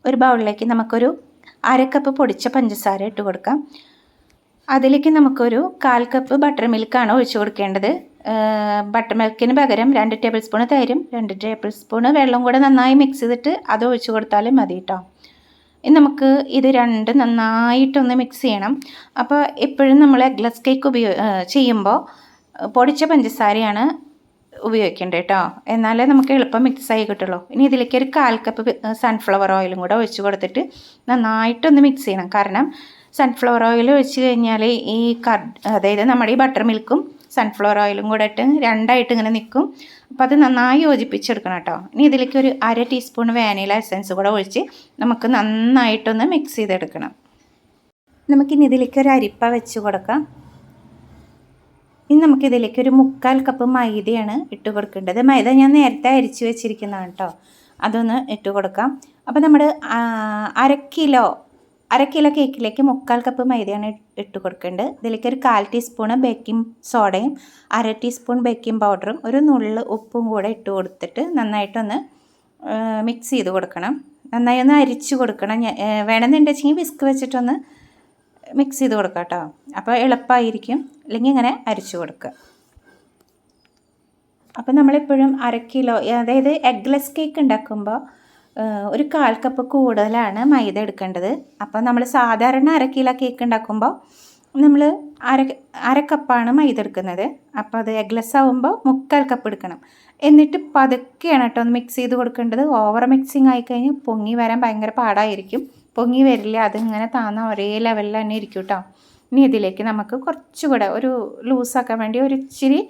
ഒരു ബൗളിലേക്ക് നമുക്കൊരു 1/2 കപ്പ് പൊടിച്ച പഞ്ചസാര ഇട്ട് കൊടുക്കാം. അതിലേക്ക് നമുക്കൊരു 1/4 കപ്പ് ബട്ടർ മിൽക്കാണ് ഒഴിച്ച് കൊടുക്കേണ്ടത്. ബട്ടർ മിൽക്കിന് പകരം 2 ടേബിൾ സ്പൂൺ തൈരും 2 ടേബിൾ സ്പൂൺ വെള്ളം കൂടെ നന്നായി മിക്സ് ചെയ്തിട്ട് അത് ഒഴിച്ച് കൊടുത്താലും മതി കേട്ടോ. ഇനി നമുക്ക് ഇത് രണ്ടും നന്നായിട്ടൊന്ന് മിക്സ് ചെയ്യണം. അപ്പോൾ എപ്പോഴും നമ്മൾ എഗ്ലെസ് കേക്ക് ചെയ്യുമ്പോൾ പൊടിച്ച പഞ്ചസാരയാണ് ഉപയോഗിക്കേണ്ടത് കേട്ടോ. എന്നാലേ നമുക്ക് എളുപ്പം മിക്സായി കിട്ടുള്ളൂ. ഇനി ഇതിലേക്ക് ഒരു 1/4 കപ്പ് സൺഫ്ലവർ ഓയിലും കൂടെ ഒഴിച്ച് കൊടുത്തിട്ട് നന്നായിട്ടൊന്ന് മിക്സ് ചെയ്യണം. കാരണം സൺഫ്ലവർ ഓയിൽ ഒഴിച്ച് കഴിഞ്ഞാൽ ഈ അതായത് നമ്മുടെ ഈ ബട്ടർ മിൽക്കും സൺഫ്ലവർ ഓയിലും കൂടെ ഇട്ട് രണ്ടായിട്ട് ഇങ്ങനെ നിൽക്കും. അപ്പോൾ അത് നന്നായി യോജിപ്പിച്ചെടുക്കണം കേട്ടോ. ഇനി ഇതിലേക്ക് ഒരു 1/2 ടീസ്പൂൺ വാനില എസൻസ് കൂടെ ഒഴിച്ച് നമുക്ക് നന്നായിട്ടൊന്ന് മിക്സ് ചെയ്തെടുക്കണം. നമുക്കിനി ഇതിലേക്ക് ഒരു അരിപ്പ വെച്ച് കൊടുക്കാം. ഇനി നമുക്കിതിലേക്ക് ഒരു 1/4 കപ്പ് മൈദയാണ് ഇട്ട് കൊടുക്കേണ്ടത്. മൈദ ഞാൻ നേരത്തെ അരിച്ച് വെച്ചിരിക്കുന്നതാണ് കേട്ടോ. അതൊന്ന് ഇട്ട് കൊടുക്കാം. അപ്പോൾ നമ്മുടെ 1/2 കിലോ കേക്കിലേക്ക് 1/4 കപ്പ് മൈദയാണ് ഇട്ട് കൊടുക്കേണ്ടത്. ഇതിലേക്ക് ഒരു 1/4 ടീസ്പൂൺ ബേക്കിംഗ് സോഡയും 1/2 ടീസ്പൂൺ ബേക്കിംഗ് പൗഡറും ഒരു നുള്ള് ഉപ്പും കൂടെ ഇട്ട് കൊടുത്തിട്ട് നന്നായിട്ടൊന്ന് മിക്സ് ചെയ്ത് കൊടുക്കണം. നന്നായി ഒന്ന് അരിച്ച് കൊടുക്കണം. വേണമെന്നുണ്ടെങ്കിൽ വിസ്ക് വെച്ചിട്ടൊന്ന് മിക്സ് ചെയ്ത് കൊടുക്കാം കേട്ടോ. അപ്പോൾ എളുപ്പമായിരിക്കും. അല്ലെങ്കിൽ ഇങ്ങനെ അരിച്ച് കൊടുക്കുക. അപ്പോൾ നമ്മളെപ്പോഴും 1/2 കിലോ അതായത് എഗ്ലെസ് കേക്ക് ഉണ്ടാക്കുമ്പോൾ ഒരു 1/4 കപ്പ് കൂടുതലാണ് മൈദ എടുക്കേണ്ടത്. അപ്പോൾ നമ്മൾ സാധാരണ 1/2 കിലോ കേക്ക് ഉണ്ടാക്കുമ്പോൾ നമ്മൾ അര കപ്പാണ് മൈദ എടുക്കുന്നത്. അപ്പോൾ അത് എഗ്ലെസ് ആകുമ്പോൾ 1/4 കപ്പ് എടുക്കണം. എന്നിട്ട് പതുക്കെയാണ് കേട്ടോ ഒന്ന് മിക്സ് ചെയ്ത് കൊടുക്കേണ്ടത്. ഓവർ മിക്സിങ് ആയിക്കഴിഞ്ഞാൽ പൊങ്ങി വരാൻ ഭയങ്കര പാടായിരിക്കും. പൊങ്ങി വരില്ല. അതിങ്ങനെ താന്ന ഒരേ ലെവലിൽ തന്നെ ഇരിക്കും കേട്ടോ. ഇനി ഇതിലേക്ക് നമുക്ക് കുറച്ചുകൂടെ ഒരു ലൂസാക്കാൻ വേണ്ടി ഒരു ഇച്ചിരി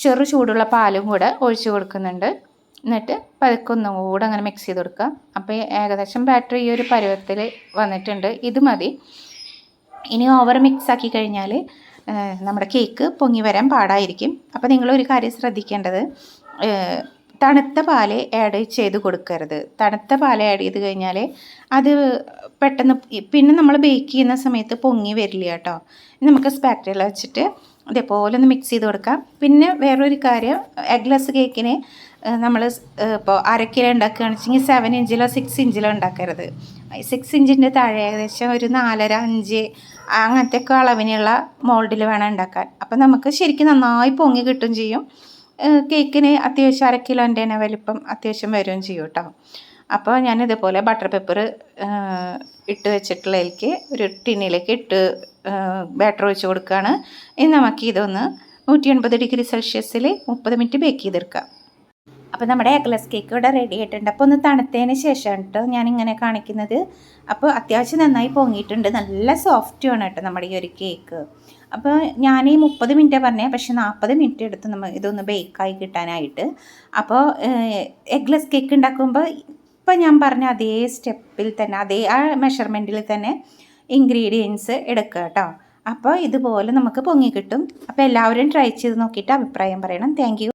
ചെറു ചൂടുള്ള പാലും കൂടെ ഒഴിച്ച് കൊടുക്കുന്നുണ്ട്. എന്നിട്ട് പതുക്കെ ഒന്നും കൂടെ അങ്ങനെ മിക്സ് ചെയ്ത് കൊടുക്കുക. അപ്പോൾ ഏകദേശം ബാറ്ററി ഈ ഒരു പരുവത്തിൽ വന്നിട്ടുണ്ട്. ഇത് മതി. ഇനി ഓവർ മിക്സ് ആക്കി കഴിഞ്ഞാൽ നമ്മുടെ കേക്ക് പൊങ്ങി വരാൻ പാടായിരിക്കും. അപ്പോൾ നിങ്ങളൊരു കാര്യം ശ്രദ്ധിക്കേണ്ടത്, തണുത്ത പാല് ആഡ് ചെയ്ത് കൊടുക്കരുത്. തണുത്ത പാല് ആഡ് ചെയ്ത് കഴിഞ്ഞാൽ അത് പെട്ടെന്ന് പിന്നെ നമ്മൾ ബേക്ക് ചെയ്യുന്ന സമയത്ത് പൊങ്ങി വരില്ല കേട്ടോ. നമുക്ക് സ്പാറ്റല വെച്ചിട്ട് അതേപോലെ ഒന്ന് മിക്സ് ചെയ്ത് കൊടുക്കാം. പിന്നെ വേറൊരു കാര്യം, എഗ്ലെസ് കേക്കിന് നമ്മൾ ഇപ്പോൾ 1/2 കിലോ ഉണ്ടാക്കുകയാണെന്ന് വെച്ചെങ്കിൽ 7 ഇഞ്ചിലോ 6 ഇഞ്ചിലോ ഉണ്ടാക്കരുത്. 6 ഇഞ്ചിൻ്റെ താഴെ ഏകദേശം ഒരു 4.5 5 അങ്ങനത്തെയൊക്കെ അളവിനുള്ള മോൾഡിൽ വേണം ഉണ്ടാക്കാൻ. അപ്പം നമുക്ക് ശരിക്കും നന്നായി പൊങ്ങി കിട്ടും ചെയ്യും. കേക്കിന് അത്യാവശ്യം 1/2 കിലോൻ്റെ തന്നെ വലിപ്പം അത്യാവശ്യം വരികയും ചെയ്യും കേട്ടോ. അപ്പോൾ ഞാനിതുപോലെ ബട്ടർ പേപ്പർ ഇട്ട് വെച്ചിട്ടുള്ളതിലേക്ക് ഒരു ടിന്നിലേക്ക് ഇട്ട് ബാറ്റർ ഒഴിച്ച് കൊടുക്കുകയാണ്. ഇനി നമുക്ക് ഇതൊന്ന് 180 ഡിഗ്രി സെൽഷ്യസിൽ 30 മിനിറ്റ് ബേക്ക് ചെയ്തെടുക്കാം. അപ്പോൾ നമ്മുടെ എഗ്ലെസ് കേക്ക് ഇവിടെ റെഡി ആയിട്ടുണ്ട്. അപ്പോൾ ഒന്ന് തണുത്തതിന് ശേഷം കേട്ടോ ഞാനിങ്ങനെ കാണിക്കുന്നത്. അപ്പോൾ അത്യാവശ്യം നന്നായി പൊങ്ങിയിട്ടുണ്ട്. നല്ല സോഫ്റ്റുമാണ് കേട്ടോ നമ്മുടെ ഈ ഒരു കേക്ക്. അപ്പോൾ ഞാൻ ഈ 30 മിനിറ്റ് പറഞ്ഞത്, പക്ഷേ 40 മിനിറ്റ് എടുത്ത് നമ്മൾ ഇതൊന്ന് ബേക്കായി കിട്ടാനായിട്ട്. അപ്പോൾ എഗ്ലെസ് കേക്ക് ഉണ്ടാക്കുമ്പോൾ ഇപ്പം ഞാൻ പറഞ്ഞ അതേ സ്റ്റെപ്പിൽ തന്നെ അതേ ആ മെഷർമെൻറ്റിൽ തന്നെ ഇൻഗ്രീഡിയൻസ് എടുക്കുക കേട്ടോ. അപ്പോൾ ഇതുപോലെ നമുക്ക് പൊങ്ങി കിട്ടും. അപ്പോൾ എല്ലാവരും ട്രൈ ചെയ്ത് നോക്കിയിട്ട് അഭിപ്രായം പറയണം. Thank you.